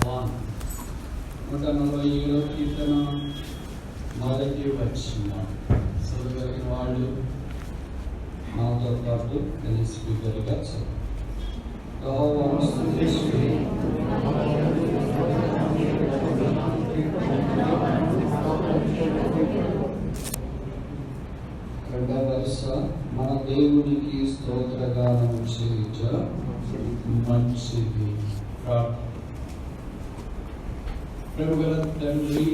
147వ కీర్తన మొదటి వచనం చదవగలిగిన వాళ్ళు నాతో పాటు కలిసి బిగ్గరగా చదువు. రెండవ వరుస మన దేవునికి స్తోత్రగానము చేయుట మంచిది. ప్రభుగల తండ్రి,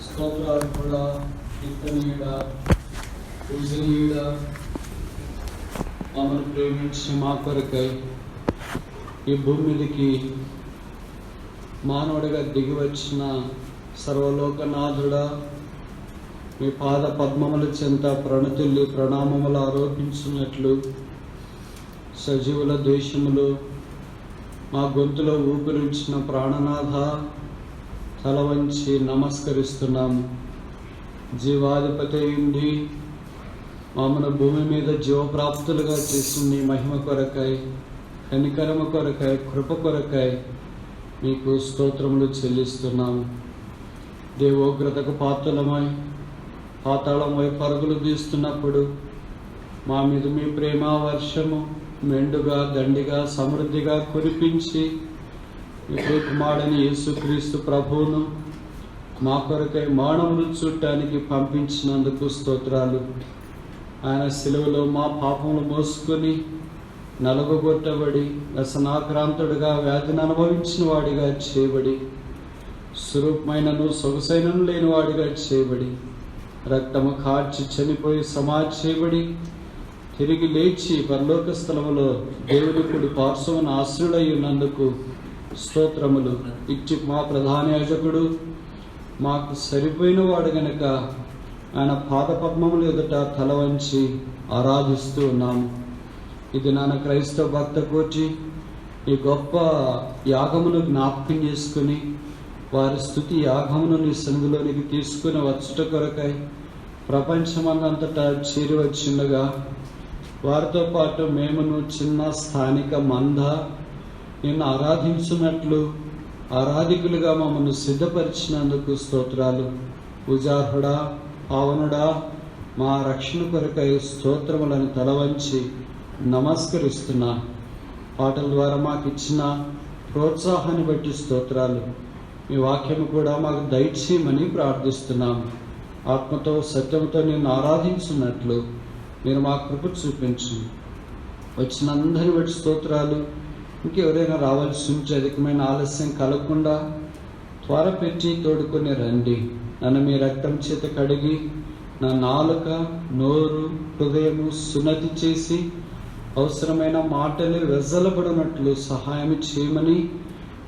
స్తోత్రాలు కూడా కీర్తనీయుడ, పూజనీయుడ, మమ్మల్ని ప్రేమించి మా కొరకై ఈ భూమి మీదకి మానవుడిగా దిగి వచ్చిన సర్వలోకనాథుడా, మీ పాద పద్మముల చెంత ప్రణతుల్లి ప్రణామములు ఆరోపించినట్లు సజీవుల దేశములు మా గొంతులో ఊపిరించిన ప్రాణనాథ, తల వంచి నమస్కరిస్తున్నాము. జీవాధిపతి అయింది మమ్మల్ని భూమి మీద జీవప్రాప్తులుగా చేసింది మహిమ కొరకై, కనికరమ కొరకై, కృప కొరకై మీకు స్తోత్రములు చెల్లిస్తున్నాము. దేవోగ్రతకు పాత్రలమై పాతాళమై పరుగులు తీస్తున్నప్పుడు మా మీద మీ ప్రేమ వర్షము మెండుగా దండిగా సమృద్ధిగా కురిపించి మీ కుమారుడైన యేసుక్రీస్తు ప్రభువును మా కొరకై మరణమును చూడటానికి పంపించినందుకు స్తోత్రాలు. ఆయన సిలువలో మా పాపములు మోసుకొని నలుగగొట్టబడి వ్యసనాక్రాంతుడిగా వ్యాధిని అనుభవించిన వాడిగా చేయబడి స్వరూపమైనను సొగసైనను లేని వాడిగా చేయబడి రక్తము కార్చి చనిపోయి సమాధి చేయబడి తిరిగి లేచి పరలోక స్థలములో దేవుని కుడి పార్శ్వమున ఆశ్రుడై ఉన్నందుకు స్తోత్రములు. ఇచ్చి మా ప్రధాన యాజకుడు మాకు సరిపోయిన వాడు గనక ఆయన పాద పద్మముల ఎదుట తల వంచి ఆరాధిస్తూ ఉన్నాము. ఇది నాన్న క్రైస్తవ భక్త కోచి ఈ గొప్ప యాగమును జ్ఞాపకం చేసుకుని వారి స్తుతి యాగమును నీ సన్నిధిలోనికి తీసుకుని వచ్చుట కొరకై ప్రపంచమందంతటా చేరి వచ్చిండగా వారితో పాటు మేమును చిన్న స్థానిక మంద నిన్ను ఆరాధించున్నట్లు ఆరాధికులుగా మమ్మల్ని సిద్ధపరిచినందుకు స్తోత్రాలు. పూజార్హుడా, పావనుడా, మా రక్షణ కొరకై స్తోత్రములను తలవంచి నమస్కరిస్తున్నా. పాటల ద్వారా మాకు ఇచ్చిన ప్రోత్సాహాన్ని బట్టి స్తోత్రాలు. మీ వాక్యము కూడా మాకు దయచేయమని ప్రార్థిస్తున్నాము. ఆత్మతో సత్యంతో నిన్ను ఆరాధించున్నట్లు మీరు మా కృప చూపించు. వచ్చిన అందరి బట్టి స్తోత్రాలు. ఇంకెవరైనా రావాల్సి ఉంటే అధికమైన ఆలస్యం కలగకుండా త్వరపెట్టి తోడుకొని రండి. నన్ను మీ రక్తం చేత కడిగి నా నాలుక, నోరు, హృదయము సున్నతి చేసి అవసరమైన మాటలు వెజ్జలబడినట్లు సహాయం చేయమని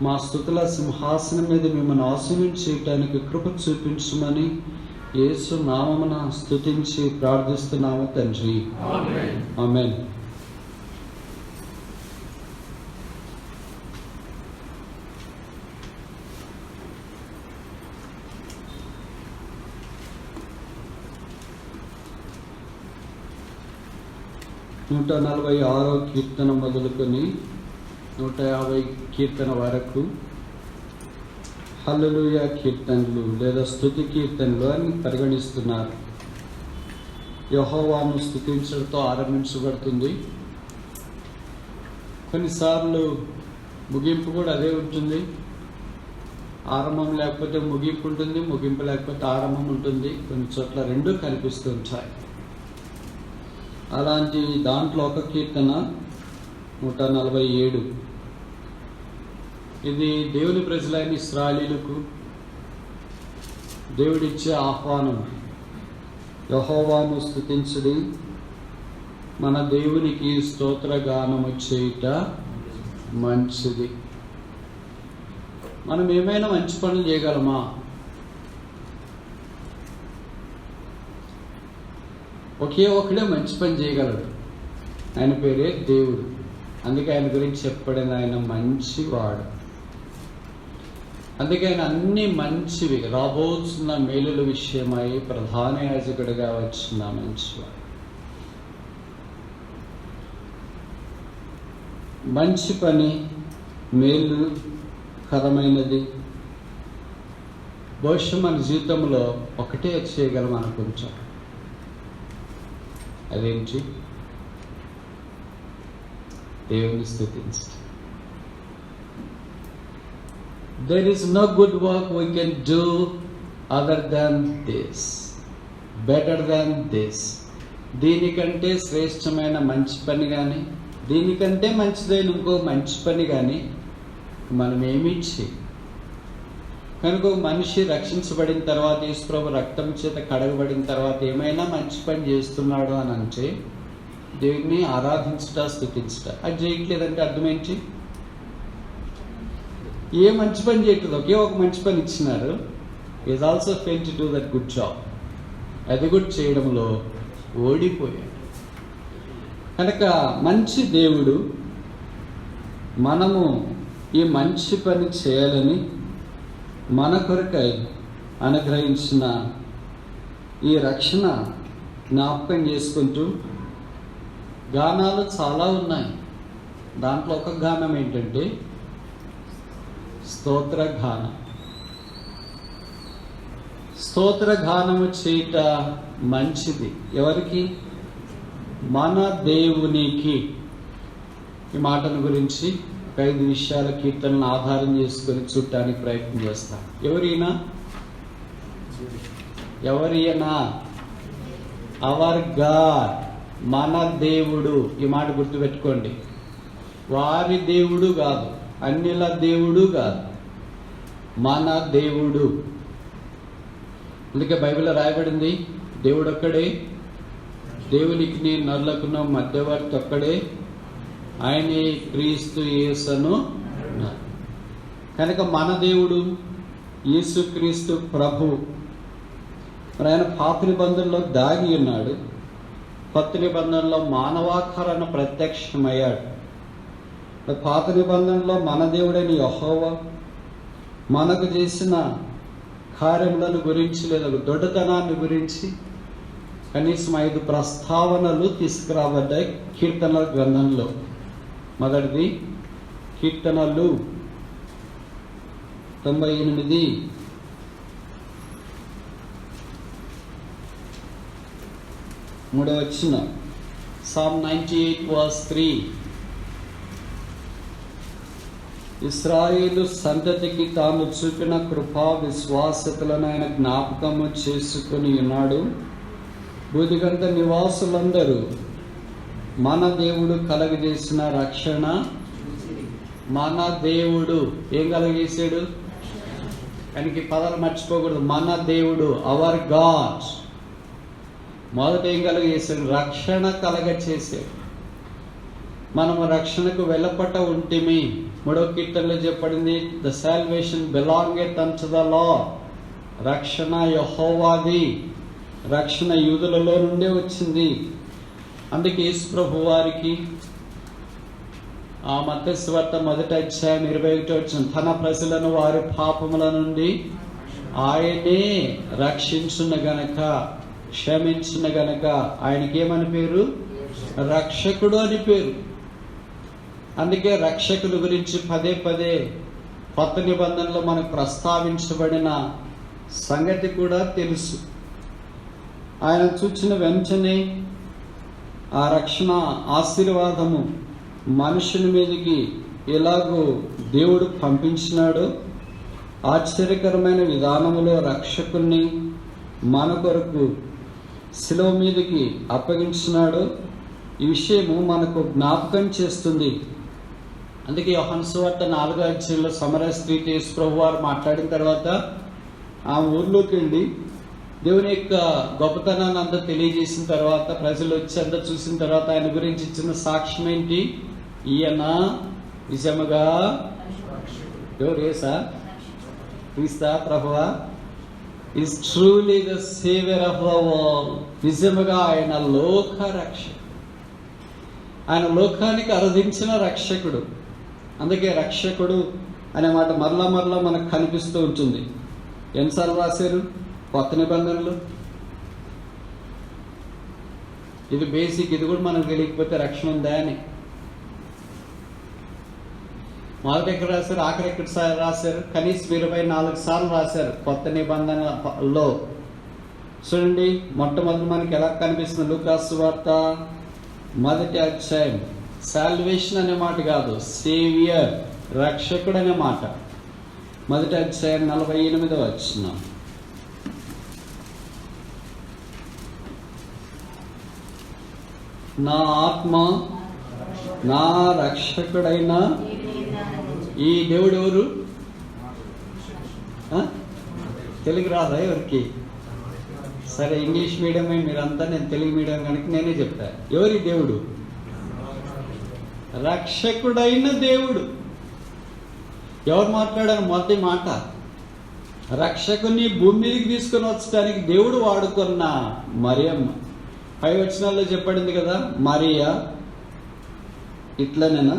మా స్తుతుల సింహాసనం మీద మిమ్మల్ని ఆశీర్వదించడానికి చేయటానికి కృప చూపించమని యేసు నామమున స్తుతించి ప్రార్థిస్తున్నాము తండ్రి, ఆమేన్. నూట 46వ కీర్తన మొదలుకొని 150 కీర్తన వరకు హల్లెలూయా కీర్తనలు లేదా స్తుతి కీర్తనలు అని పరిగణిస్తున్నారు. యెహోవాను స్తుతించడంతో ఆరంభించబడుతుంది. కొన్నిసార్లు ముగింపు కూడా అదే ఉంటుంది. ఆరంభం లేకపోతే ముగింపు ఉంటుంది, ముగింపు లేకపోతే ఆరంభం ఉంటుంది. కొన్ని చోట్ల రెండు కనిపిస్తూ ఉంటాయి. అలాంటి దాంట్లో ఒక కీర్తన 147. ఇది దేవుని ప్రజలైన ఇశ్రాయేలీయులకు దేవుడిచ్చే ఆహ్వానం. యెహోవాను స్తుతించుడి, మన దేవునికి స్తోత్రగానము చేయుట మంచిది. మనం ఏమైనా మంచి పనులు చేయగలమా? ఒకే ఒకడే మంచి పని చేయగలడు. ఆయన పేరే దేవుడు. అందుకే ఆయన గురించి చెప్పబడిన ఆయన మంచివాడు. అందుకే ఆయన అన్ని మంచివి రాబోతున్న మేలుల విషయమై ప్రధాన యాజకుడిగా వచ్చిన మంచివాడు. మంచి పని, మేలు శ్రేష్టకరమైనది. బహుశా మన జీవితంలో ఒకటే చేయగలం అనుకుంటాం. అదేంటి? దేవుని స్తుతించడం. There is no good work we can do other than this, better than this. దీనికంటే శ్రేష్టమైన మంచి పని కానీ, దీనికంటే మంచిదైన ఇంకో మంచి పని కానీ మనం ఏమీ చేయం. కనుక ఒక మనిషి రక్షించబడిన తర్వాత, యేసుప్రభు రక్తం చేత కడగబడిన తర్వాత ఏమైనా మంచి పని చేస్తున్నాడు అని అంటే దేవుణ్ణి ఆరాధించుట, స్తుతించుట. అది చేయట్లేదంటే అర్థం ఏంటి? ఏ మంచి పని చేయట్లేదు. ఒకే ఒక మంచి పని ఇచ్చినారు. Is also fail to do that good job. అది కూడా చేయడంలో ఓడిపోయాడు. కనుక మంచి దేవుడు మనము ఈ మంచి పని చేయాలని మన కొరకై అనుగ్రహించిన ఈ రక్షణ జ్ఞాపకం చేసుకుంటూ గానాలు చాలా ఉన్నాయి. దాంట్లో ఒక గానం ఏంటంటే స్తోత్రగానం. స్తోత్రగానము చేయట మంచిది. ఎవరికి? మన దేవునికి. ఈ మాటల గురించి 5 విషయాల కీర్తనలను ఆధారం చేసుకొని చూడటానికి ప్రయత్నం చేస్తాం. ఎవరైనా అవర్ గాడ్, మన దేవుడు. ఈ మాట గుర్తుపెట్టుకోండి. వారి దేవుడు కాదు, అన్యుల దేవుడు కాదు, మన దేవుడు. అందుకే బైబిల్లో రాయబడింది, దేవుడు ఒక్కడే, దేవునికి నరులకున్న మధ్యవర్తి ఒక్కడే, ఆయనే క్రీస్తు యేసును. కనుక మన దేవుడు యేసుక్రీస్తు ప్రభు. మరి ఆయన పాత నిబంధనలో దాగి ఉన్నాడు, కొత్త నిబంధనలో మానవాకారాన ప్రత్యక్షమయ్యాడు. పాత నిబంధనలో మన దేవుడైన యెహోవా మనకు చేసిన కార్యములను గురించి లేదా దొడ్డతనాన్ని గురించి కనీసం 5 ప్రస్తావనలు తీసుకురాబడ్డాయి కీర్తనల గ్రంథంలో. మొదటిది కీర్తనలు 98 3వ వచనం. Psalm 98 verse 3. ఇశ్రాయేలు సంతతికి తాను చూపిన కృపా విశ్వాసతలను ఆయన జ్ఞాపకము చేసుకుని ఉన్నాడు. భూదిగంత నివాసులందరూ మన దేవుడు కలగజేసిన రక్షణ. మన దేవుడు ఏం కలగజేశాడు? ఆయనకి పదాలు మర్చిపోకూడదు. మన దేవుడు, అవర్ గాడ్. మొదట ఏం కలగజేశాడు? రక్షణ కలగచేసాడు. మనము రక్షణకు వెళ్ళపట్ట ఉంటిమి. 3వ కీర్తనలో చెప్పబడింది, the salvation బిలాంగెత్ unto the lord. రక్షణ యెహోవాది. రక్షణ యూదులలో నుండే వచ్చింది. అందుకే యేసు ప్రభు వారికి ఆ మత్తయి సువార్త 1వ అధ్యాయం 21వ వచనం, తన ప్రజలను వారి పాపముల నుండి ఆయనే రక్షించును గనక, క్షమించును గనక ఆయనకి ఏమని పేరు? రక్షకుడు అని పేరు. అందుకే రక్షకుల గురించి పదే కొత్త నిబంధనలో మనకు ప్రస్తావించబడిన సంగతి కూడా తెలుసు. ఆయన చూచిన వెంటనే ఆ రక్షణ ఆశీర్వాదము మనుషుల మీదకి ఎలాగో దేవుడు పంపించినాడో, ఆశ్చర్యకరమైన విధానములో రక్షకుల్ని మన కొరకు శిలువ మీదకి అప్పగించినాడో ఈ విషయము మనకు జ్ఞాపకం చేస్తుంది. అందుకే యోహాను సువార్త 4వ అధ్యాయంలో సమరయ స్త్రీతో యేసు ప్రభు వారు మాట్లాడిన తర్వాత ఆ ఊర్లోకి వెళ్ళి దేవుని యొక్క గొప్పతనాన్ని అంతా తెలియజేసిన తర్వాత, ప్రజలు వచ్చి అంతా చూసిన తర్వాత ఆయన గురించి ఇచ్చిన సాక్ష్యం ఏంటి? ఈయన నిజముగా ఎవరు? యేసా? క్రీస్తా? ప్రభువా? Is truly the saviour of the world. నిజముగా ఆయన లోక రక్షకుడు. ఆయన లోకానికి అర్థించిన రక్షకుడు. అందుకే రక్షకుడు అనే మాట మరలా మనకు కనిపిస్తూ ఉంటుంది. ఎన్నిసార్లు రాశారు కొత్త నిబంధనలు? ఇది బేసిక్. ఇది కూడా మనకు తెలియకపోతే రక్షణ ఉందా అని. మొదటి ఎక్కడ రాశారు, ఆఖరి ఎక్కడ రాశారు? కనీసం 24 సార్లు రాశారు కొత్త నిబంధనలో. చూడండి, మొట్టమొదటి మనకి ఎలా కనిపిస్తుంది? లూకాసు వార్త 1వ అధ్యాయం. సాల్వేషన్ అనే మాట కాదు, సేవియర్, రక్షకుడు అనే మాట. 1వ అధ్యాయం 48వ వచనం. నా ఆత్మ నా రక్షకుడైన ఈ దేవుడు ఎవరు? తెలుగు రాదా ఎవరికి? సరే, ఇంగ్లీష్ మీడియమే మీరంతా, నేను తెలుగు మీడియం కనుక నేనే చెప్తా. ఎవరి దేవుడు? రక్షకుడైన దేవుడు. ఎవరు మాట్లాడారు మొదటి మాట? రక్షకుని భూమి మీదకి తీసుకొని వచ్చడానికి దేవుడు వాడుకున్న మరియమ్మ. 5 వచనాల్లో చెప్పబడింది కదా, మరియా ఇట్లనేనా?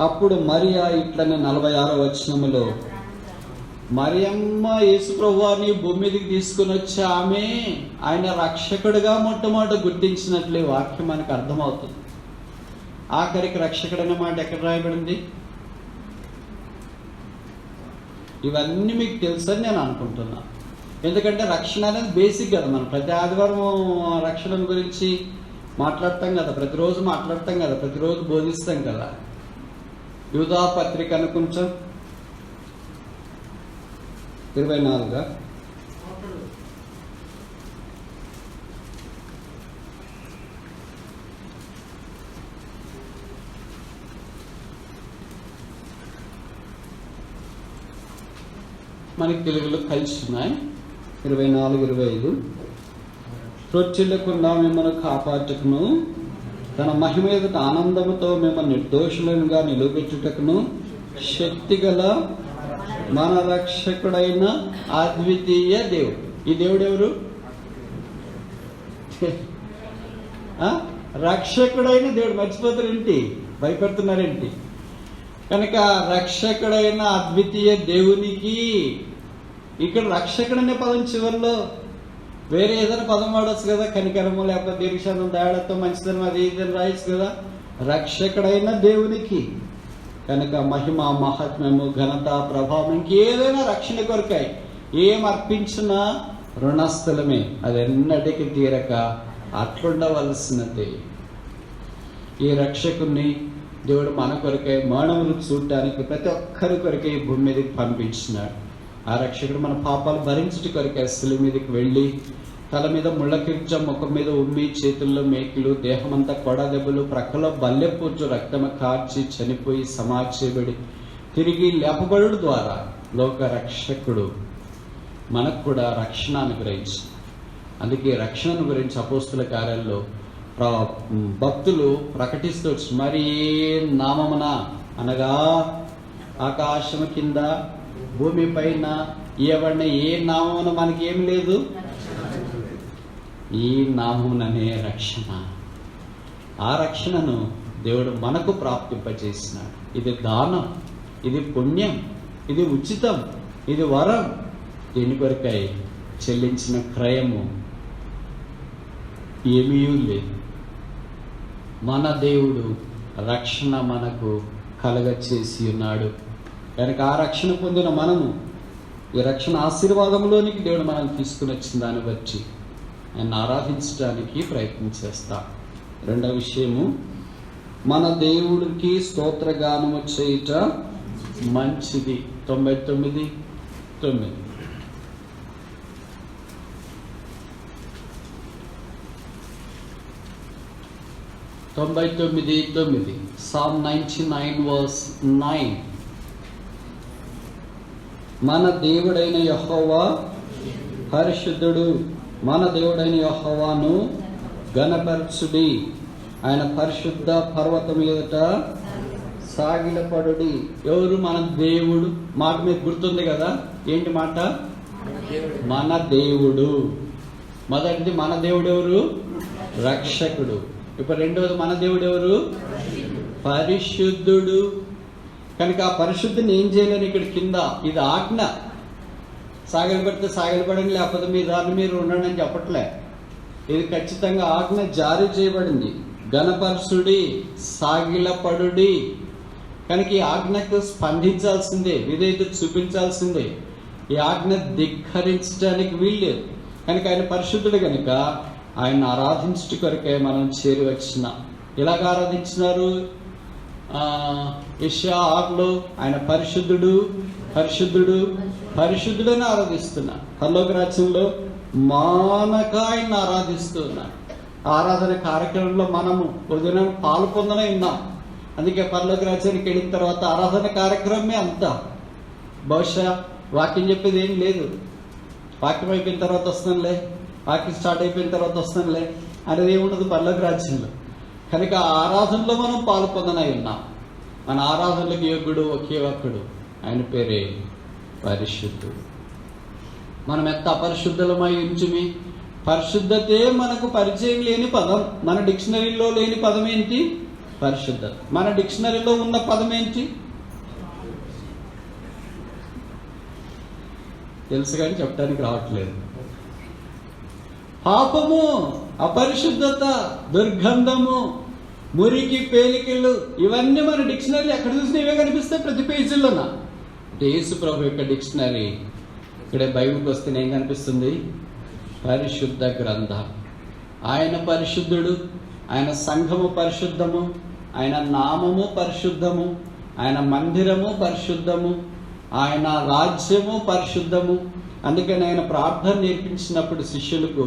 అప్పుడు మరియా ఇట్లనే 46వ వచనములో, మరియమ్మ యేసుప్రభువారిని భూమి మీదకి తీసుకుని వచ్చి ఆమె ఆయన రక్షకుడిగా మొట్టమొదట గుర్తించినట్లే వాక్యం మనకు అర్థమవుతుంది. ఆఖరికి రక్షకుడు అనే మాట ఎక్కడ రాయబడింది? ఇవన్నీ మీకు తెలుసని నేను అనుకుంటున్నా. ఎందుకంటే రక్షణ అనేది బేసిక్ కదా. మనం ప్రతి ఆదివారం రక్షణ గురించి మాట్లాడతాం కదా, ప్రతిరోజు మాట్లాడతాం కదా, ప్రతిరోజు బోధిస్తాం కదా. యూదా పత్రిక అనుకుంటాం 24. మనకి తెలుగులో కలిసి ఉన్నాయి. 24, 25. రొచ్చెలకుండా మిమ్మల్ని కాపాడుటకును, తన మహిమ ఎదుట ఆనందముతో మిమ్మల్ని నిర్దోషులుగా నిలబెట్టుటకును శక్తిగల మన రక్షకుడైన అద్వితీయ దేవుడు. ఈ దేవుడు ఎవరు? రక్షకుడైన దేవుడు. మర్చిపోతారేంటి? భయపడుతున్నారేంటి? కనుక రక్షకుడైన అద్వితీయ దేవునికి, ఇక్కడ రక్షకుడనే పదం చివరిలో వేరే ఏదైనా పదం వాడచ్చు కదా, కనికరము లేకపోతే దీర్ఘశాంతం, దయాళత్వం, మంచితనం, అది ఇదని రాయచ్చు కదా. రక్షకుడైన దేవునికి కనుక మహిమ, మహాత్మ్యము, ఘనత, ప్రభావం, ఇంకేదైనా రక్షణ కొరకాయి ఏం అర్పించినా రుణస్థలమే. అది ఎన్నటికి తీరక అట్లుండవలసినదే. ఈ రక్షకుని దేవుడు మన కొరకై మానవులు చూడటానికి ప్రతి ఒక్కరి కొరకై భూమి మీదకి పంపించినాడు. ఆ రక్షకుడు మన పాపాలు భరించటి కొరకై శిలువ మీదకి వెళ్ళి తల మీద ముళ్ళ కిరీటం, ముఖం మీద ఉమ్మి, చేతుల్లో మేకులు, దేహమంతా కొడ దెబ్బలు, ప్రక్కలో బల్లెపూర్చు రక్తము కార్చి చనిపోయి సమాధి చేయబడి తిరిగి లేపబడు ద్వారా లోక రక్షకుడు మనకు కూడా రక్షణ అనుగ్రహించి. అందుకే రక్షణను గురించి అపోస్తుల కార్యాల్లో భక్తులు ప్రకటిస్తూ వచ్చి, మరి నామమున అనగా ఆకాశము కింద భూమి పైన ఇవ్వబడిన ఏ నామమున మనకి ఏం లేదు, ఈ నామముననే రక్షణ. ఆ రక్షణను దేవుడు మనకు ప్రాప్తింపజేసినాడు. ఇది దానం, ఇది పుణ్యం, ఇది ఉచితం, ఇది వరం. దీని కొరకై చెల్లించిన క్రయము ఏమీ లేదు. మన దేవుడు రక్షణ మనకు కలగచేసి ఉన్నాడు. కనుక ఆ రక్షణ పొందిన మనము ఈ రక్షణ ఆశీర్వాదంలోనికి దేవుడు మనం తీసుకుని వచ్చిన దాన్ని బట్టి ఆయన ఆరాధించడానికి ప్రయత్నం చేస్తాం. రెండవ విషయము, మన దేవుడికి స్తోత్రగానము చేయుట మంచిది. 99:9. Psalm 99:9. మన దేవుడైన యెహోవా పరిశుద్ధుడు, మన దేవుడైన యెహోవాను ఘనపరచుడి, ఆయన పరిశుద్ధ పర్వతం ఎదుట సాగిలపడుడి. ఎవరు? మన దేవుడు. మాట మీద గుర్తుంది కదా, ఏంటి మాట? మన దేవుడు. మొదటిది మన దేవుడు ఎవరు? రక్షకుడు. ఇప్పుడు రెండవది మన దేవుడు ఎవరు? పరిశుద్ధుడు. కనుక ఆ పరిశుద్ధిని ఏం చేయలేని ఇక్కడ కింద ఇది ఆజ్ఞ. సాగిలపడితే సాగిలపడండి, లేకపోతే మీ దాన్ని మీరు ఉండండి అని చెప్పట్లే. ఇది ఖచ్చితంగా ఆజ్ఞ జారీ చేయబడింది. ఘనపరచుడి, సాగిలపడుడి. కనుక ఈ ఆజ్ఞకు స్పందించాల్సిందే, విధేయత చూపించాల్సిందే. ఈ ఆజ్ఞ ధిక్కరించడానికి వీల్లేదు. కనుక ఆయన పరిశుద్ధుడు కనుక ఆయన ఆరాధించుట కొరకే మనం చేరి వచ్చినాం. ఇలాగ ఆరాధించినారు యెషయా 6లో ఆయన పరిశుద్ధుడు పరిశుద్ధుడు పరిశుద్ధుడని ఆరాధిస్తున్నారు. పరలోక రాజ్యంలో మానక ఆయన ఆరాధిస్తున్నారు. ఆరాధన కార్యక్రమంలో మనము ఉదయం పాలు పొందనే ఉన్నాం. అందుకే పరలోక రాజ్యానికి వెళ్ళిన తర్వాత ఆరాధన కార్యక్రమమే అంతా. బహుశా వాక్యం చెప్పేది ఏం లేదు, వాక్యం అయిపోయిన తర్వాత వస్తానులే, వాక్యం స్టార్ట్ అయిపోయిన తర్వాత వస్తానులే అనేది ఏముండదు పరలోక రాజ్యంలో. కనుక ఆరాధనలో మనం పాలు పొందనై ఉన్నాం. మన ఆరాధనలకు యోగ్యుడు ఒకే ఒక్కడు, ఆయన పేరే పరిశుద్ధుడు. మనం ఎంత అపరిశుద్ధులమై ఉంచుమి. పరిశుద్ధతే మనకు పరిచయం లేని పదం. మన డిక్షనరీలో లేని పదం ఏంటి? పరిశుద్ధత. మన డిక్షనరీలో ఉన్న పదం ఏంటి? తెలుసు కానీ చెప్పడానికి రావట్లేదు. పాపము, అపరిశుద్ధత, దుర్గంధము, మురికి, పేలికలు, ఇవన్నీ మన డిక్షనరీ ఎక్కడ చూసినా ఇవే కనిపిస్తాయి ప్రతి పేజీలోనా. అంటే యేసు ప్రభు యొక్క డిక్షనరీ ఇక్కడే బైబిల్కి వస్తే ఏం కనిపిస్తుంది? పరిశుద్ధ గ్రంథం. ఆయన పరిశుద్ధుడు, ఆయన సంఘము పరిశుద్ధము, ఆయన నామము పరిశుద్ధము, ఆయన మందిరము పరిశుద్ధము, ఆయన రాజ్యము పరిశుద్ధము. అందుకని ఆయన ప్రార్థన నేర్పించినప్పుడు శిష్యులకు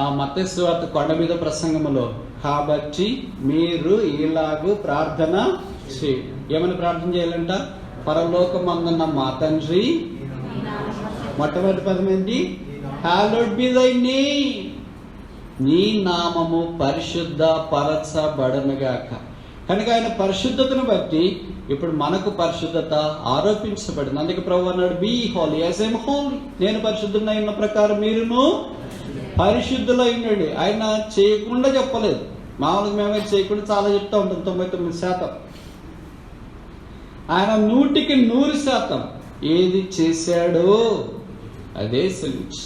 ఆ మత్తయి సువార్త కొండ మీద ప్రసంగములో, కాబట్టి మీరు ఇలాగూ ప్రార్థన చేయండి. ఏమని ప్రార్థన చేయాలంట? పరలోకమందున్న మా తండ్రి, మొట్టమొదటి పదం ఏంటి? హల్లowed be thy name. నీ నామము పరిశుద్ధ పరచబడనుగాక. కనుక ఆయన పరిశుద్ధతను బట్టి ఇప్పుడు మనకు పరిశుద్ధత ఆరోపించబడింది. అందుకే ప్రభువు అన్నాడు, be holy as I am holy. నేను పరిశుద్ధుడై ఉన్న ప్రకారం మీరును పరిశుద్ధులై ఉండండి. ఆయన చేయకుండా చెప్పలేదు. మామూలుగా మేమైతే చేయకుండా చాలా చెప్తా ఉంటాం, 99%. ఆయన 100% ఏది చేశాడో అదే సెలవించి.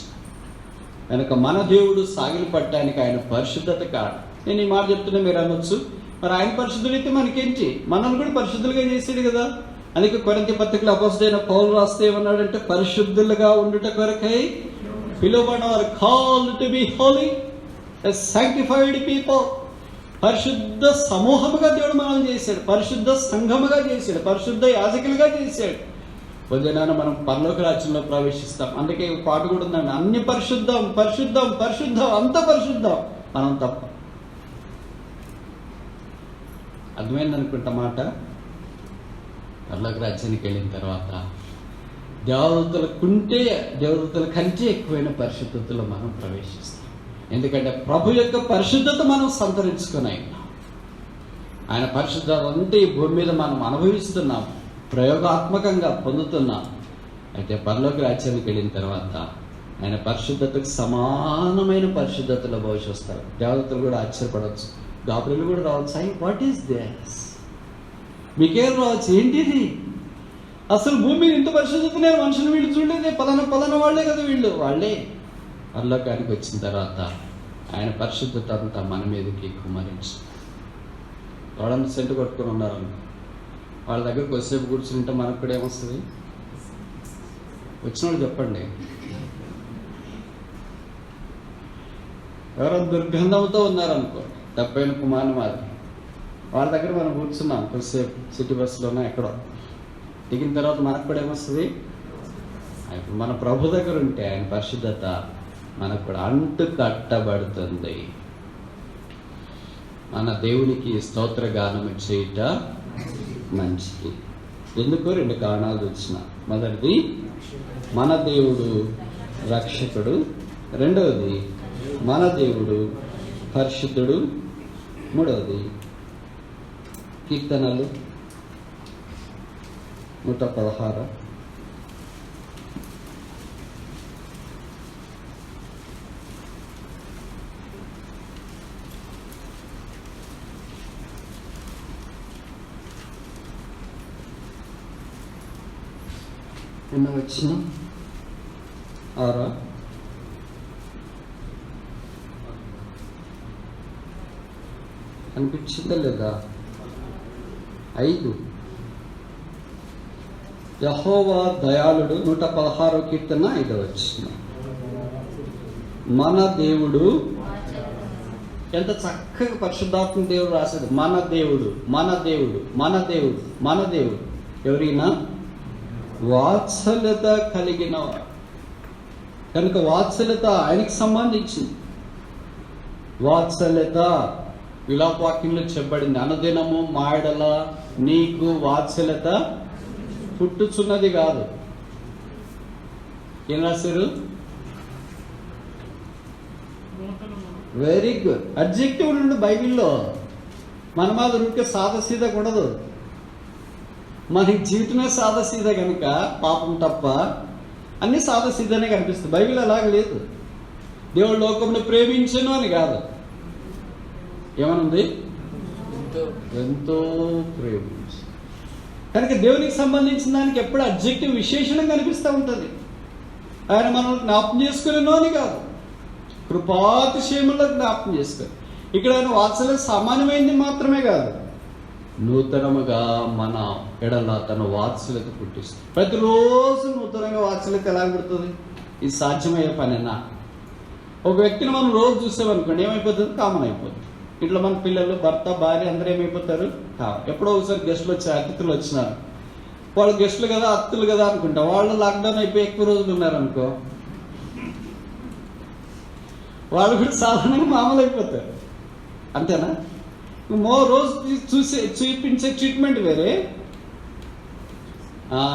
కనుక మన దేవుడు సాగిలి పట్టడానికి ఆయన పరిశుద్ధత కారణం. నేను ఈ మాట చెప్తున్నా, మీరు అనొచ్చు, మరి ఆయన పరిశుద్ధులైతే మనకేంటి? మనల్ని కూడా పరిశుద్ధులుగా చేసాడు కదా. అందుకే కొరింథీ పత్రికలో అపోస్తలుడైన పౌలు రాస్తే ఏమన్నాడంటే, పరిశుద్ధులుగా ఉండుట కొరకై పిలువబడినవారు, called to be holy, a sanctified people. పరిశుద్ధ సమూహముగా దేవుడు మనల్ని చేశాడు, పరిశుద్ధ సంఘముగా చేశాడు, పరిశుద్ధ యాజకులుగా చేశాడు. ఉదయాన మనం పరలోక రాజ్యంలో ప్రవేశిస్తాం. అందుకే పాట కూడా ఉందండి, అన్ని పరిశుద్ధం పరిశుద్ధం పరిశుద్ధం, అంత పరిశుద్ధం, మనం తప్ప. అర్థమైంది అనుకుంటా మాట. పరలోక రాజ్యానికి వెళ్ళిన తర్వాత దేవదూతల కంటే ఎక్కువైన పరిశుద్ధతలో మనం ప్రవేశిస్తాం. ఎందుకంటే ప్రభు యొక్క పరిశుద్ధత మనం సంతరించుకుని ఉన్నాం. ఆయన పరిశుద్ధత అంతా ఈ భూమి మీద మనం అనుభవిస్తున్నాం, ప్రయోగాత్మకంగా పొందుతున్నాం. అయితే పరలోక రాజ్యానికి వెళ్ళిన తర్వాత ఆయన పరిశుద్ధతకు సమానమైన పరిశుద్ధతలో భవిష్యస్తారు. దేవతలు కూడా ఆశ్చర్యపడవచ్చు, గాబ్రియలు కూడా రావచ్చు. What is this? మీకేం రావచ్చు, ఏంటిది? అసలు భూమి మీద ఇంత పరిశుద్ధత నేను మనుషులు వీళ్ళు చూడలేదే, పలానా వాళ్ళే కదా వీళ్ళు. వాళ్ళే పరలోకానికి వచ్చిన తర్వాత ఆయన పరిశుద్ధత అంతా మన మీదకి కుమ్మరించి వాళ్ళంతా సెంటు కొట్టుకొని ఉన్నారు. వాళ్ళ దగ్గర కొద్దిసేపు కూర్చుంటే మనకు కూడా ఏమొస్తుంది? వచ్చిన వాళ్ళు చెప్పండి. ఎవరైనా దుర్గంధంతో ఉన్నారనుకో, తప్పైన కుమారుని మాది, వాళ్ళ దగ్గర మనం కూర్చున్నాం కొద్దిసేపు, సిటీ బస్సులోనే ఎక్కడో దిగిన తర్వాత మనకు కూడా ఏమొస్తుంది? ఇప్పుడు మన ప్రభు దగ్గర ఉంటే ఆయన పరిశుద్ధత మనకు కూడా అంటు కట్టబడుతుంది. మన దేవునికి స్తోత్ర గానం చేయుట మంచిది. ఎందుకు? 2 కారణాలు వచ్చిన. మొదటిది, మన దేవుడు రక్షకుడు. రెండవది, మన దేవుడు పరిశుద్ధుడు. మూడవది, కీర్తనలు 116. ఎన్నో వచ్చిన 6 అనిపించిందా లేదా? 5 యెహోవా దయాళుడు. 116వ కీర్తన 5వ వచనం. మన దేవుడు, ఎంత చక్కగా పరిశుద్ధాత్మ దేవుడు రాశాడు. మన దేవుడు, మన దేవుడు, మన దేవుడు, మన దేవుడు ఎవరైనా వాత్సల్యత కలిగినవాడు కనుక వాత్సల్యత ఆయనకి సంబంధించింది. వాత్సల్యత విలాపవాక్యంలో చెప్పబడింది. అనుదినము మాయడల నీకు వాత్సల్యత పుట్టుచున్నది కాదు. ఏం రాశారు? Very good. అడ్జెక్టివ్ నుండి బైబిల్లో మన మీద ఉంటే సాదాసీదా కూడదు. మనకి జీవితమే సాదాసీదా కనుక పాపం తప్ప అన్ని సాదాసీదానే కనిపిస్తుంది. బైబిల్ అలాగ లేదు. దేవుడు లోకంలో ప్రేమించను అని కాదు. ఏమనుంది? ఎంతో ప్రేమించు. కనుక దేవునికి సంబంధించిన దానికి ఎప్పుడు అడ్జెక్టివ్ విశేషణం కనిపిస్తూ ఉంటుంది. ఆయన మనం జ్ఞాపకం చేసుకునేనో అని కాదు, కృపాతిశయములో జ్ఞాపకం చేసుకొని. ఇక్కడ ఆయన వాత్సల్యం సామాన్యమైంది మాత్రమే కాదు, నూతనముగా మన ఎడల తన వాత్సల్యత పుట్టిస్తుంది. ప్రతిరోజు నూతనంగా వాత్సల్యత ఎలా పుడుతుంది? ఇది సాధ్యమయ్యే పనేనా? ఒక వ్యక్తిని మనం రోజు చూసామనుకోండి, ఏమైపోతుంది? కామన్ అయిపోతుంది. ఇంట్లో మన పిల్లలు, భర్త, భార్య అందరూ ఏమైపోతారు? ఎప్పుడో ఒకసారి గెస్టులు వచ్చారు, అతిథులు వచ్చినారు. వాళ్ళు గెస్టులు కదా, అతిథులు కదా అనుకుంటా. వాళ్ళు లాక్డౌన్ అయిపోయి ఎక్కువ రోజులు ఉన్నారనుకో, వాళ్ళు కూడా సాధారణంగా మామూలు అయిపోతారు. అంతేనా? రోజు చూపించే ట్రీట్మెంట్ వేరే,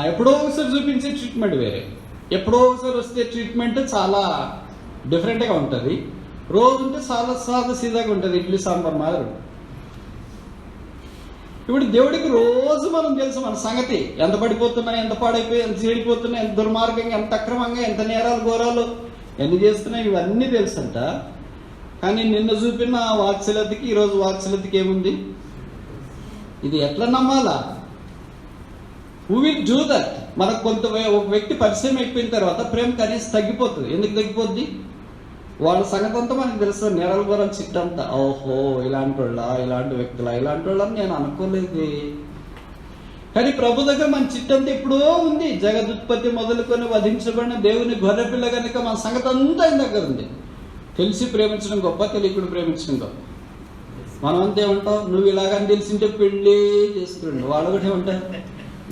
ఎప్పుడో ఒకసారి చూపించే ట్రీట్మెంట్ వేరే. ఎప్పుడో ఒకసారి వస్తే ట్రీట్మెంట్ చాలా డిఫరెంట్గా ఉంటుంది. రోజు ఉంటే చాలా సాదా సీదాగా ఉంటుంది, ఇడ్లీ సాంబార్ మాదిరి. ఇప్పుడు దేవుడికి రోజు మనం తెలుసు మన సంగతి, ఎంత పడిపోతున్నా, ఎంత పాడైపోయి, ఎంత చెడిపోతున్నా, ఎంత దుర్మార్గంగా, ఎంత అక్రమంగా, ఎంత నేరాలు ఘోరాలు ఎన్ని చేస్తున్నాయి, ఇవన్నీ తెలుసంట. కానీ నిన్న చూపిన వాత్సల్యతకి ఈరోజు వాత్సల్యతకి ఏముంది? ఇది ఎట్లా నమ్మాలా? Who will do that? మనకు ఒక వ్యక్తి పరిచయం అయిపోయిన తర్వాత ప్రేమ కనీసం తగ్గిపోతుంది. ఎందుకు తగ్గిపోద్ది? వాళ్ళ సంగతి అంతా మనకు తెలుసు. నేరాలు ఘోరాలు చిట్టంతా, ఓహో ఇలాంటి వాళ్ళ, ఇలాంటి వ్యక్తుల, ఇలాంటి వాళ్ళని నేను అనుకోలేదు. కానీ ప్రభు దగ్గర మన చిట్టంతా ఎప్పుడో ఉంది. జగదుత్పత్తి మొదలుకొని వధించబడిన దేవుని గొర్రెపిల్ల కనుక మన సంగతి అంతా ఆయన దగ్గర ఉంది. తెలిసి ప్రేమించడం గొప్ప, తెలియకుండా ప్రేమించడం గొప్ప. మనం అంతా ఏమంటాం? నువ్వు ఇలాగని తెలిసింటే పెళ్ళి చేసుకున్నాడు. వాళ్ళు కూడా ఏమంటారు?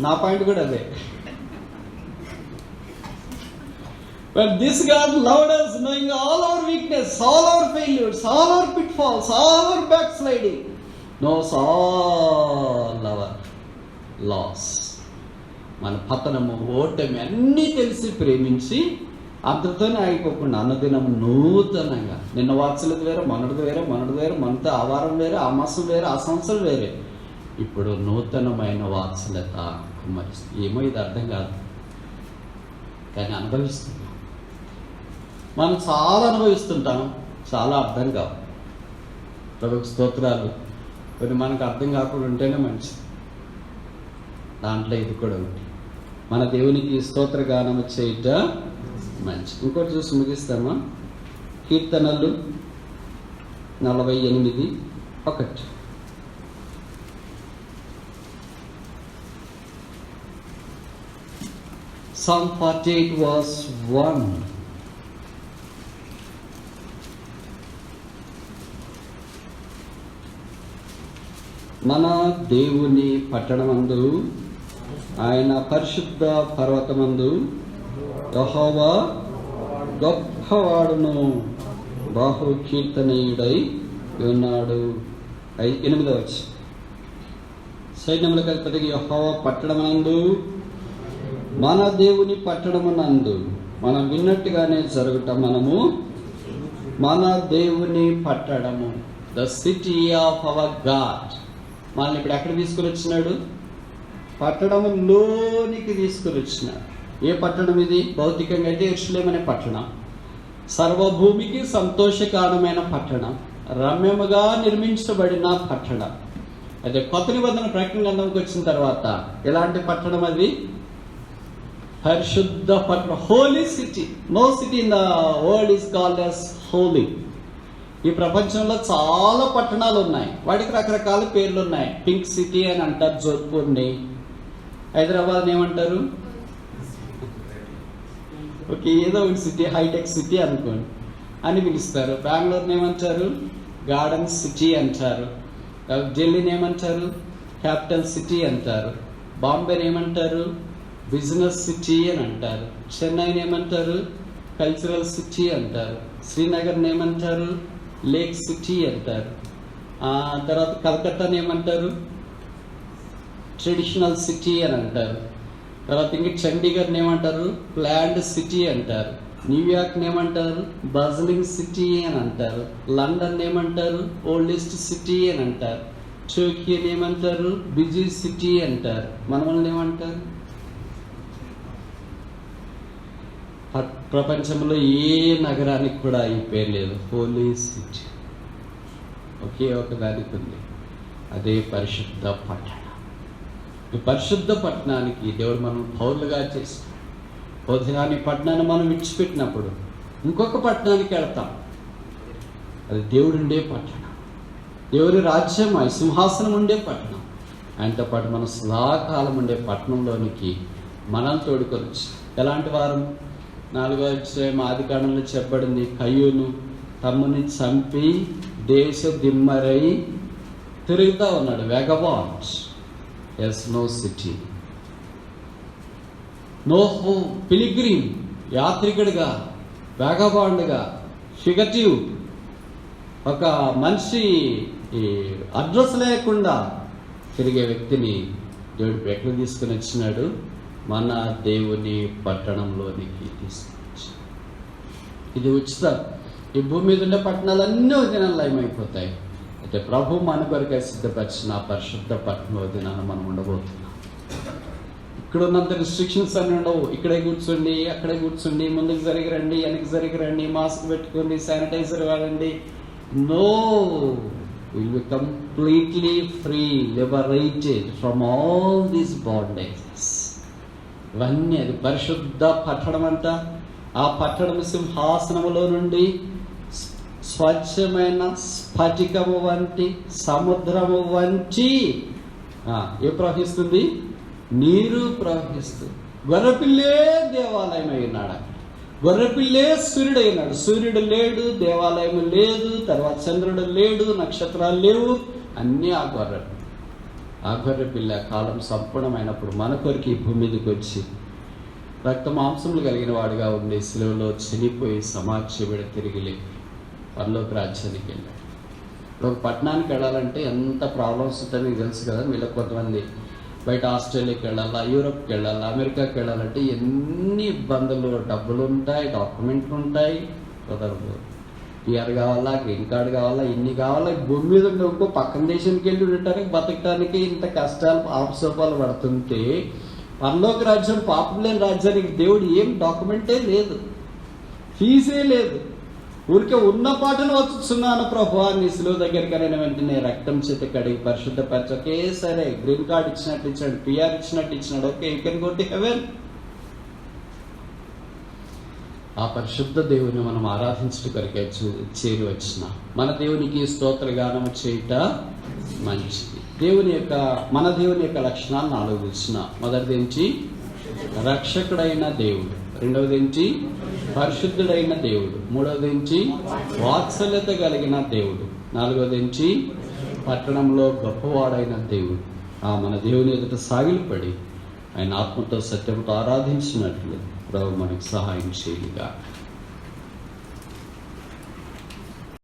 నా పాయింట్ కూడా అదే. But this God loved us knowing all our weakness, all our failures, all our pitfalls, all our backsliding, knows all our loss. మన పతనము, ఓటమి అన్నీ తెలిసి ప్రేమించి అంతతోనే ఆగిపోకుండా అనుదినం నూతనంగా, నిన్న వాత్సల్యత వేరే, మొన్నటిది వేరే, మనతో ఆ వారం వేరే, ఆ మాసం వేరే, ఆ సంవత్సరం వేరే, ఇప్పుడు నూతనమైన వాత్సల్యత కుమ్మరిస్తుంది. ఏమో ఇది అర్థం కాదు, కానీ అనుభవిస్తున్నాం. మనం చాలా అనుభవిస్తుంటాం, చాలా అర్థం కావు. ప్రభుకు స్తోత్రాలు. కొన్ని మనకు అర్థం కాకుండా ఉంటేనే మంచిది. దాంట్లో ఇది కూడా ఉంది. మన దేవునికి స్తోత్రగానం చేయట మంచి. ఇంకోటి చూసి ముగిస్తామా? కీర్తనలు 48:1. Psalm 48:1. మన దేవుని పట్టణమందు, ఆయన పరిశుద్ధ పర్వతమందు యెహోవా గొప్పవాడును, బాహు కీర్తనీయుడై ఉన్నాడు. 8వ సైన్యములకు అధిపతికి యెహోవా పట్టణమందు, మన దేవుని పట్టణమునందు, మనం విన్నట్టుగానే జరుగుట, మనము మన దేవుని పట్టణము, the city of our God. మనల్ని ఇప్పుడు ఎక్కడ తీసుకుని వచ్చినాడు? పట్టణంలోనికి తీసుకుని వచ్చినాడు. ఏ పట్టణం ఇది? భౌతికంగా అయితే యెరూషలేము అనే పట్టణం, సర్వభూమికి సంతోషకారణమైన పట్టణం, రమ్యముగా నిర్మించబడిన పట్టణం. అయితే కొత్త నిబంధన ప్రకటన గ్రంథంకి వచ్చిన తర్వాత ఎలాంటి పట్టణం అది? పరిశుద్ధ పట్టణం, holy city. No city in the world is called as holy. ఈ ప్రపంచంలో చాలా పట్టణాలు ఉన్నాయి, వాటికి రకరకాల పేర్లు ఉన్నాయి. పింక్ సిటీ అని అంటారు జోధ్పూర్ని, హైదరాబాద్ ఏమంటారు? ఓకే, ఏదో ఒక సిటీ, హైటెక్ సిటీ అనుకోండి అని పిలుస్తారు. బెంగళూరుని ఏమంటారు? గార్డెన్ సిటీ అంటారు. ఢిల్లీని ఏమంటారు? క్యాపిటల్ సిటీ అంటారు. బాంబేని ఏమంటారు? బిజినెస్ సిటీ అని అంటారు. చెన్నైని ఏమంటారు? కల్చరల్ సిటీ అంటారు. శ్రీనగర్ని ఏమంటారు? లేక్ సిటీ అంటారు. తర్వాత కలకత్తాని ఏమంటారు? ట్రెడిషనల్ సిటీ అని అంటారు. తర్వాత ఇంక చండీగఢ్ని ఏమంటారు? ప్లాండ్ సిటీ అంటారు. న్యూయార్క్ని ఏమంటారు? బజ్లింగ్ సిటీ అని అంటారు. లండన్ ఏమంటారు? ఓల్డెస్ట్ సిటీ అని అంటారు. టోక్యోని ఏమంటారు? బిజీ సిటీ అంటారు. మనల్ని ఏమంటారు? ప్రపంచంలో ఏ నగరానికి కూడా ఈ పేరు లేదు. హోలీ సిటీ ఒకే ఒక దానికి ఉంది, అదే పరిశుద్ధ పట్టణం. ఈ పరిశుద్ధ పట్టణానికి దేవుడు మనం పౌరులుగా చేస్తాడు. పొద్దునాని పట్టణాన్ని మనం విడిచిపెట్టినప్పుడు ఇంకొక పట్టణానికి వెళ్తాం. అది దేవుడు ఉండే పట్టణం, దేవుడి రాజ్యం, ఆ సింహాసనం ఉండే పట్టణం. ఆయనతో పాటు మనం సదాకాలం ఉండే పట్టణంలోనికి మనల్ని తోడుకొనొచ్చు. ఎలాంటి వారు? 4వ అధ్యాయం ఆదికాండంలో చెప్పబడింది, కయ్యూను తమ్ముని చంపి దేశ దిమ్మరై తిరుగుతూ ఉన్నాడు. Vagabond, has no city, no home. Pilgrim, యాత్రికుడిగా, వెగబాండ్గా, ఫిగటివ్, ఒక మనిషి అడ్రస్ లేకుండా తిరిగే వ్యక్తిని దేవుడు ఎక్కడ తీసుకుని వచ్చినాడు? మన దేవుని పట్టణంలోనికి తీసుకొచ్చి. ఇది ఉచితం. ఈ భూమి మీద ఉండే పట్టణాలన్నీ దినాలు లయమైపోతాయి. అయితే ప్రభు మన కొరకై సిద్ధపరిచిన పరిశుద్ధ పట్టణంలో దినాన్ని మనం ఉండబోతున్నాం. ఇక్కడ ఉన్నంత రిస్ట్రిక్షన్స్ అన్నీ ఉండవు. ఇక్కడే కూర్చోండి, అక్కడే కూర్చోండి, ముందుకు జరిగి రండి, వెనక్కి జరిగి రండి, మాస్క్ పెట్టుకోండి, శానిటైజర్ వాడండి. No, will be completely free, liberated from all these bondages. ఇవన్నీ అది పరిశుద్ధ పట్టణం అంట. ఆ పట్టణం సింహాసనములో నుండి స్వచ్ఛమైన స్ఫటికము వంటి సముద్రము వంటి ఏ ప్రవహిస్తుంది? నీరు ప్రవహిస్తుంది. గొర్రెపిల్లే దేవాలయం అయినాడు. అక్కడ గొర్రెపిల్లే సూర్యుడు అయినాడు. సూర్యుడు లేడు, దేవాలయం లేదు, తర్వాత చంద్రుడు లేడు, నక్షత్రాలు లేవు, అన్నీ ఆ గొర్రె పిల్ల కాలం సంపూర్ణమైనప్పుడు మన కొరికి ఈ భూమి మీదకి వచ్చి రక్త మాంసములు కలిగిన వాడుగా ఉండి శిలువలో చనిపోయి సమాజ తిరిగి పరలోక రాజ్యానికి వెళ్ళాడు. ఇప్పుడు ఒక పట్టణానికి వెళ్ళాలంటే ఎంత ప్రాబ్లమ్స్ ఉంటాయో మీకు తెలుసు కదా. మీలో కొంతమంది బయట ఆస్ట్రేలియాకి వెళ్ళాలా, యూరోప్కి వెళ్ళాలా, అమెరికాకి వెళ్ళాలంటే ఎన్ని ఇబ్బందులు, డబ్బులు ఉంటాయి, డాక్యుమెంట్లు ఉంటాయి, కుదరదు. పిఆర్ కావాలా, గ్రీన్ కార్డు కావాలా, ఇన్ని కావాలా. భూమి మీద ఉండే ఇంకో పక్కన దేశానికి వెళ్ళి ఉండటానికి బతకడానికి ఇంత కష్టాలు ఆపసోపాలు పడుతుంటే పరలోక రాజ్యం, పాపం లేని రాజ్యానికి దేవుడు ఏం డాక్యుమెంటే లేదు, ఫీజే లేదు. ఊరికే ఉన్న పాటను వచ్చున్నాను ప్రభు నీ సిలువ దగ్గరికి అయిన వెంటనే రక్తం చేత కడిగి పరిశుద్ధపరచ. ఓకే సరే, గ్రీన్ కార్డ్ ఇచ్చినట్టు ఇచ్చాడు, పిఆర్ ఇచ్చినట్టు ఇచ్చినాడు, okay you can go to heaven. ఆ పరిశుద్ధ దేవుని మనం ఆరాధించడం కొరకే చేరి వచ్చిన మన దేవునికి స్తోత్రగానం చేయుట మంచిది. మన దేవుని యొక్క లక్షణాలు 4 చూసిన. మొదటిది ఏంటి? రక్షకుడైన దేవుడు. రెండవది ఏంటి? పరిశుద్ధుడైన దేవుడు. మూడవది ఏంటి? వాత్సల్యత కలిగిన దేవుడు. నాలుగవది ఏంటి? పట్టణంలో గొప్పవాడైన దేవుడు. మన దేవుని ఎదుట సాగిలపడి ఆయన ఆత్మతో సత్యంతో ఆరాధించినట్లు ప్రభు మనకు సహాయం చేయగా.